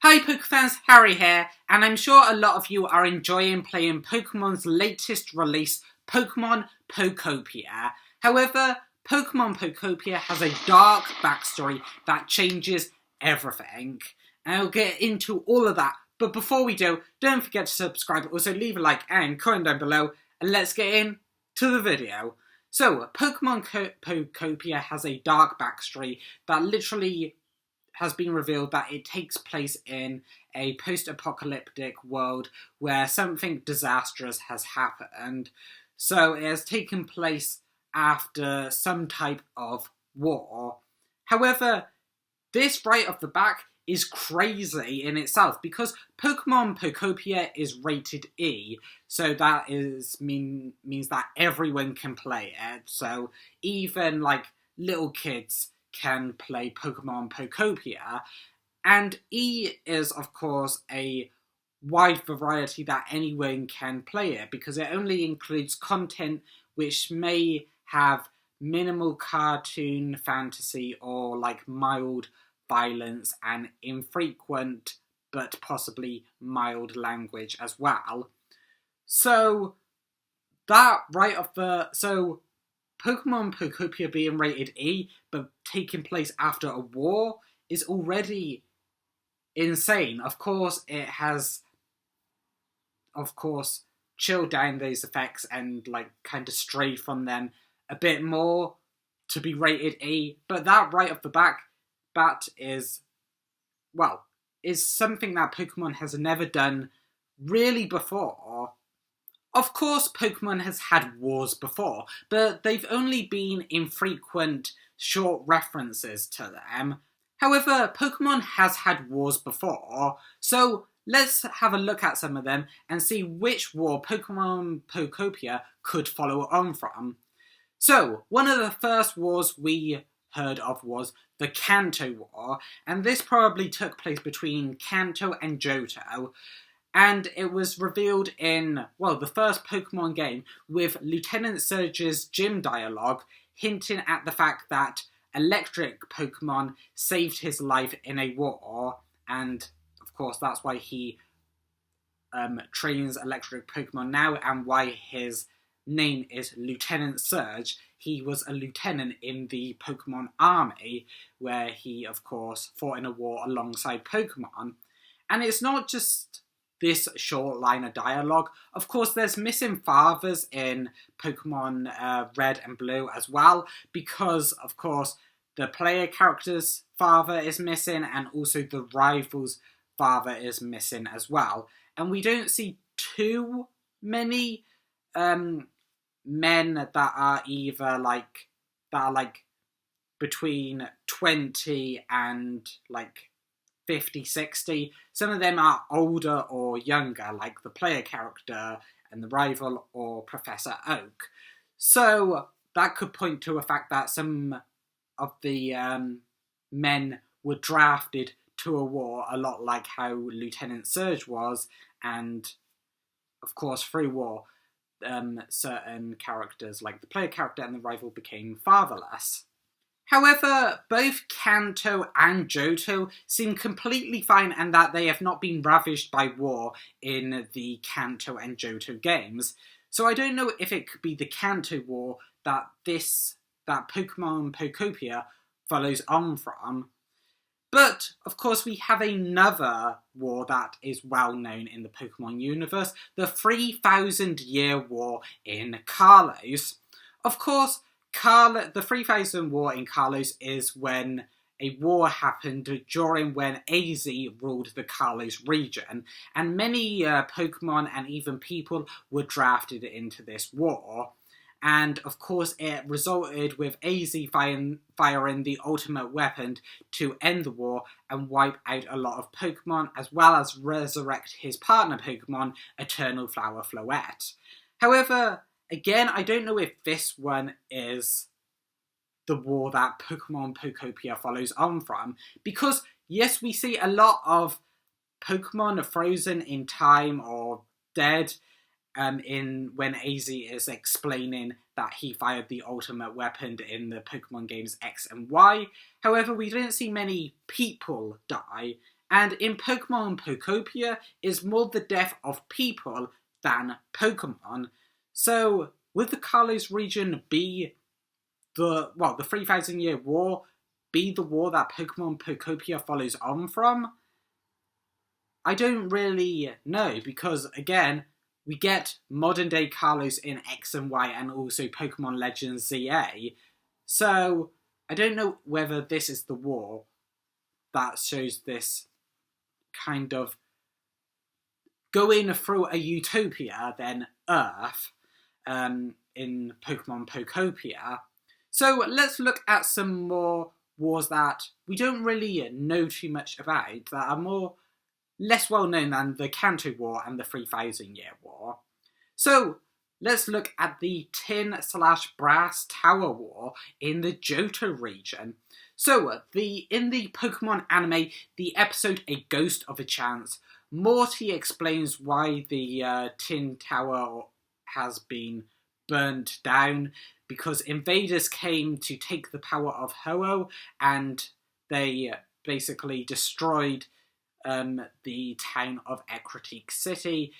Hi Pokefans, Harry here, and I'm sure a lot of you are enjoying playing Pokemon's latest release, Pokemon Pokopia. However, Pokemon Pokopia has a dark backstory that changes everything. And I'll get into all of that, but before we do, don't forget to subscribe, also leave a like and comment down below, and let's get into the video. So, Pokemon Pokopia has a dark backstory that literally has been revealed that it takes place in a post-apocalyptic world where something disastrous has happened. So it has taken place after some type of war. However, this right off the back is crazy in itself because Pokemon Pokopia is rated E, so that means that everyone can play it. So even like little kids can play Pokemon Pokopia, and E is of course a wide variety that anyone can play it because it only includes content which may have minimal cartoon fantasy or like mild violence and infrequent but possibly mild language as well. So that right off the Pokemon Pokopia being rated E, but taking place after a war, is already insane. Of course, it has, chilled down those effects and, kind of strayed from them a bit more to be rated E. But that right off the bat is something that Pokemon has never done really before. Of course, Pokemon has had wars before, but they've only been infrequent, short references to them. However, Pokemon has had wars before, so let's have a look at some of them and see which war Pokemon Pokopia could follow on from. So, one of the first wars we heard of was the Kanto War, and this probably took place between Kanto and Johto. And it was revealed in, the first Pokemon game with Lieutenant Surge's gym dialogue hinting at the fact that electric Pokemon saved his life in a war, and of course that's why he trains electric Pokemon now and why his name is Lieutenant Surge. He was a lieutenant in the Pokemon Army where he, of course, fought in a war alongside Pokemon. And it's not just this short line of dialogue. Of course, there's missing fathers in Pokemon Red and Blue as well, because, of course, the player character's father is missing, and also the rival's father is missing as well. And we don't see too many men that are either between 20 and 50, 60. Some of them are older or younger, like the player character and the rival or Professor Oak. So that could point to a fact that some of the men were drafted to a war, a lot like how Lieutenant Surge was, and of course through war certain characters like the player character and the rival became fatherless. However, both Kanto and Johto seem completely fine and that they have not been ravished by war in the Kanto and Johto games. So I don't know if it could be the Kanto War that Pokemon Pokopia follows on from. But, of course, we have another war that is well known in the Pokemon universe, the 3,000-year war in Kalos. Of course, the 3,000 War in Kalos is when a war happened during when AZ ruled the Kalos region, and many Pokemon and even people were drafted into this war. And of course it resulted with AZ firing the ultimate weapon to end the war and wipe out a lot of Pokemon, as well as resurrect his partner Pokemon, Eternal Flower Floette. However, again, I don't know if this one is the war that Pokemon Pokopia follows on from, because yes, we see a lot of Pokemon frozen in time or dead when AZ is explaining that he fired the ultimate weapon in the Pokemon games X and Y. However, we don't see many people die, And in Pokemon Pokopia, it's more the death of people than Pokemon. So, would the Kalos region be the 3,000 Year War be the war that Pokemon Pokopia follows on from? I don't really know, because again, we get modern day Kalos in X and Y and also Pokemon Legends ZA. So, I don't know whether this is the war that shows this kind of going through a utopia than Earth in Pokemon Pokopia. So let's look at some more wars that we don't really know too much about, that are less well known than the Kanto War and the 3,000 Year War. So let's look at the Tin/Brass Tower War in the Johto region. So in the Pokemon anime, the episode A Ghost of a Chance, Morty explains why the Tin Tower has been burned down, because invaders came to take the power of Ho-Oh, and they basically destroyed the town of Ecruteak City,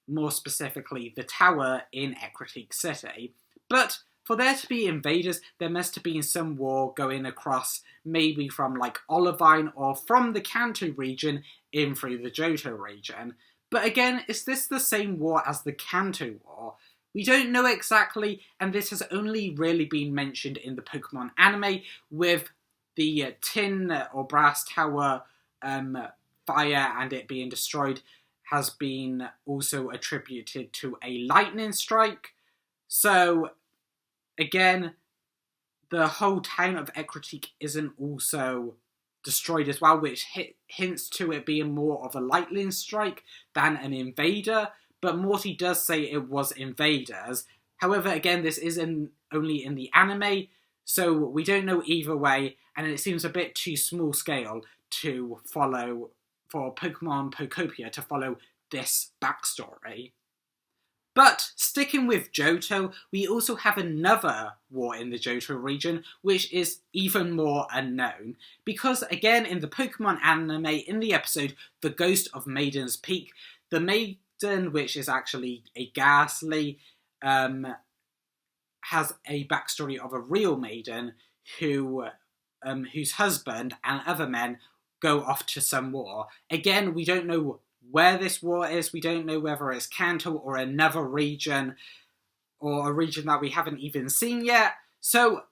more specifically the tower in Ecruteak City. But for there to be invaders, there must have been some war going across, maybe from like Olivine or from the Kanto region in through the Johto region. But again, is this the same war as the Kanto War? We don't know exactly, and this has only really been mentioned in the Pokemon anime, with the Tin or Brass Tower fire and it being destroyed has been also attributed to a lightning strike. So, again, the whole town of Ecruteak isn't also destroyed as well, which hints to it being more of a lightning strike than an invader. But Morty does say it was invaders. However, again, this is only in the anime, so we don't know either way, and it seems a bit too small scale to follow, for Pokemon Pokopia to follow this backstory. But sticking with Johto, we also have another war in the Johto region, which is even more unknown. Because again, in the Pokemon anime, in the episode The Ghost of Maiden's Peak, the maiden, which is actually a Ghastly, has a backstory of a real maiden whose husband and other men go off to some war. Again, we don't know where this war is. We don't know whether it's Kanto or another region, or a region that we haven't even seen yet. So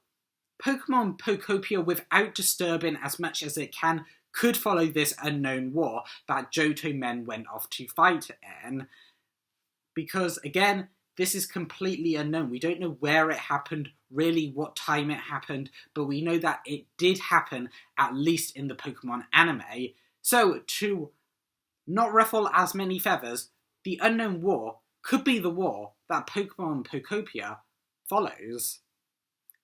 Pokemon Pokopia, without disturbing as much as it can, could follow this unknown war that Johto men went off to fight in. Because again, this is completely unknown. We don't know where it happened, really what time it happened, but we know that it did happen, at least in the Pokemon anime. So, to not ruffle as many feathers, the unknown war could be the war that Pokemon Pokopia follows.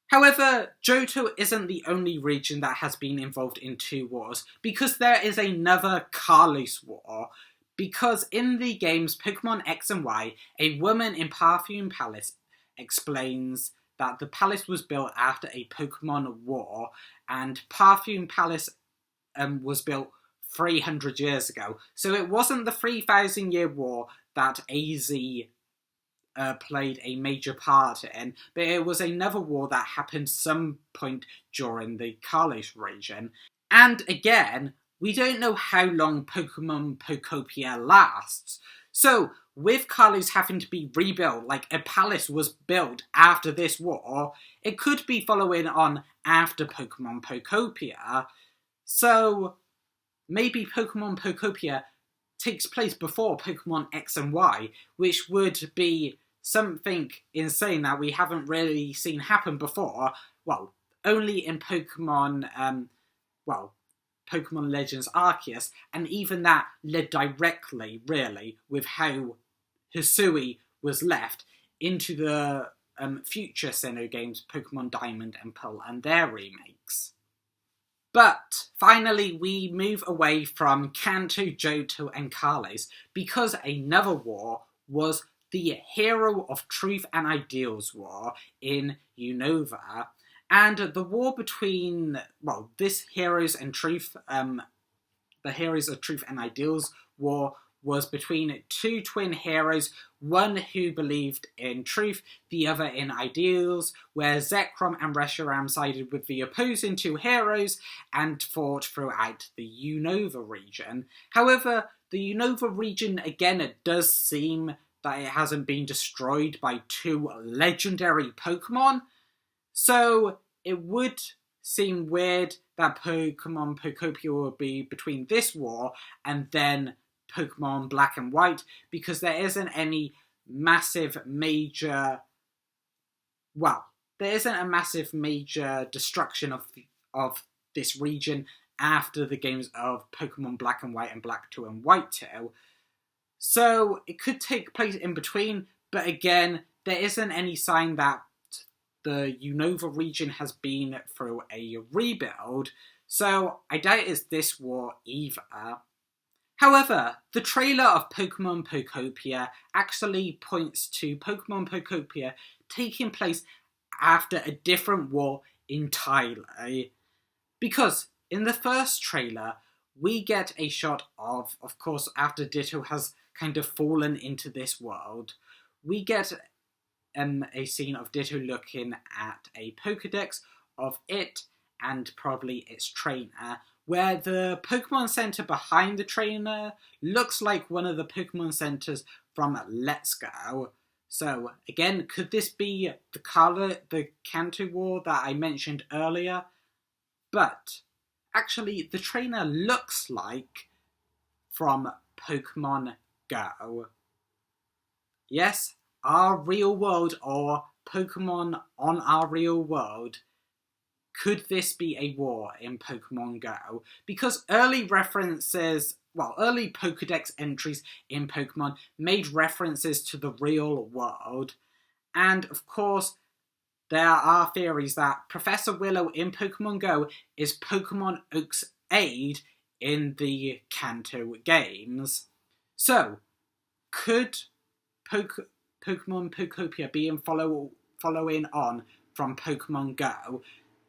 However, Johto isn't the only region that has been involved in two wars, because there is another Kalos War. Because in the games Pokemon X and Y, a woman in Perfume Palace explains that the palace was built after a Pokemon war, and Perfume Palace was built 300 years ago. So it wasn't the 3,000 Year War that AZ played a major part in, but it was another war that happened some point during the Kalos region. And again, we don't know how long Pokemon Pokopia lasts. So, with Kalos having to be rebuilt, like a palace was built after this war, it could be following on after Pokemon Pokopia. So, maybe Pokemon Pokopia takes place before Pokemon X and Y, which would be something insane that we haven't really seen happen before. Well, only in Pokemon, Pokemon Legends Arceus, and even that led directly, really, with how Hisui was left into the future Sinnoh games, Pokemon Diamond and Pearl, and their remakes. But finally, we move away from Kanto, Johto, and Kalos, because another war was the Hero of Truth and Ideals War in Unova. And the war between, this Heroes and Truth the Heroes of Truth and Ideals war was between two twin heroes, one who believed in truth, the other in ideals, where Zekrom and Reshiram sided with the opposing two heroes and fought throughout the Unova region. However, the Unova region, again, it does seem that it hasn't been destroyed by two legendary Pokemon, so it would seem weird that Pokemon Pokopia would be between this war and then Pokemon Black and White, because there isn't any massive major... Well, there isn't a massive major destruction of this region after the games of Pokemon Black and White and Black 2 and White 2. So it could take place in between, but again, there isn't any sign that the Unova region has been through a rebuild, so I doubt it's this war either. However, the trailer of Pokemon Pokopia actually points to Pokemon Pokopia taking place after a different war entirely. Because in the first trailer, we get a shot of course, after Ditto has kind of fallen into this world, we get a scene of Ditto looking at a Pokedex of it and probably its trainer, where the Pokemon Center behind the trainer looks like one of the Pokemon Centers from Let's Go. So, again, could this be the Kanto War that I mentioned earlier? But, actually, the trainer looks like from Pokemon Go. Yes, our real world, or Pokemon on our real world. Could this be a war in Pokemon Go? Because early Pokedex entries in Pokemon made references to the real world. And, of course, there are theories that Professor Willow in Pokemon Go is Pokemon Oak's aide in the Kanto games. So, could Pokemon Pokopia be following on from Pokemon Go?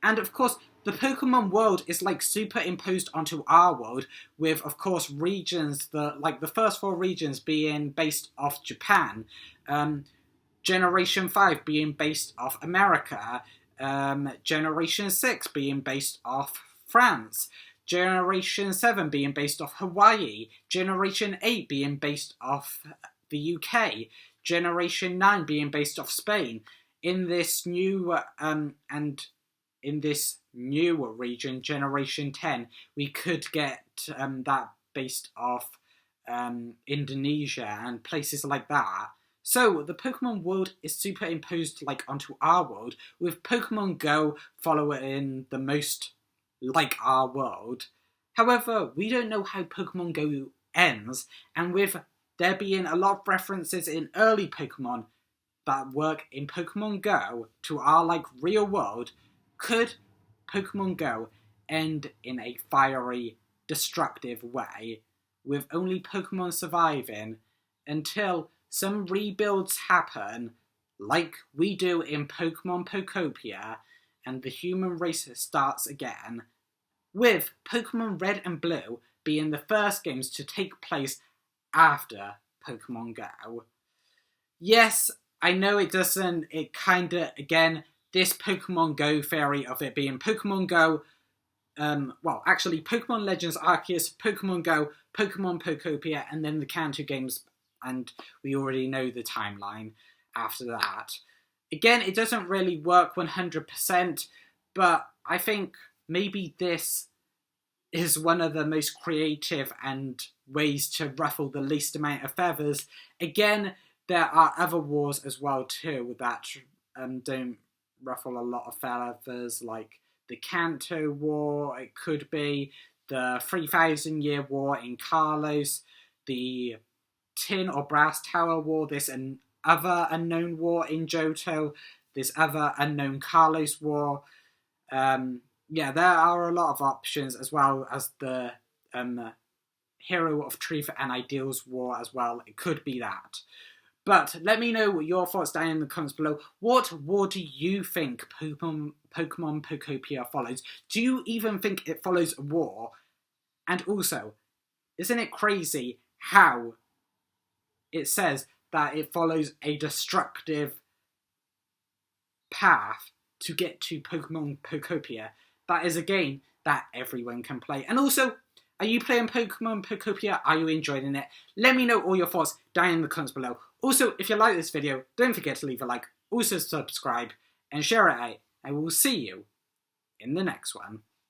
And of course, the Pokemon world is like superimposed onto our world, with of course regions the first 4 regions being based off Japan, Generation 5 being based off America, Generation 6 being based off France, Generation 7 being based off Hawaii, Generation 8 being based off the UK, Generation 9 being based off Spain. In this new in this new region, Generation 10, we could get that based off Indonesia and places like that. So the Pokemon world is superimposed onto our world, with Pokemon Go following the most like our world. However, we don't know how Pokemon Go ends, and with there being a lot of references in early Pokemon that work in Pokemon Go to our real world, could Pokemon Go end in a fiery, destructive way, with only Pokemon surviving until some rebuilds happen, like we do in Pokemon Pokopia, and the human race starts again, with Pokemon Red and Blue being the first games to take place after Pokemon Go. Yes, I know this Pokemon Go theory of it being Pokemon Go, Pokemon Legends Arceus, Pokemon Go, Pokemon Pokopia, and then the Kanto games, and we already know the timeline after that. Again, it doesn't really work 100%, but I think maybe this is one of the most creative and ways to ruffle the least amount of feathers. Again, there are other wars as well too that don't ruffle a lot of feathers, like the Kanto War, it could be the 3,000-year war in Kalos, the Tin or Brass Tower War, this other unknown war in Johto, this other unknown Kalos War. There are a lot of options, as well as the Hero of Truth and Ideals War as well. It could be that. But let me know your thoughts down in the comments below. What war do you think Pokemon Pokopia follows? Do you even think it follows a war? And also, Isn't it crazy how it says that it follows a destructive path to get to Pokemon Pokopia? That is a game that everyone can play. And also, are you playing Pokemon Pokopia? Are you enjoying it? Let me know all your thoughts down in the comments below. Also, if you like this video, don't forget to leave a like, also subscribe, and share it out. I will see you in the next one.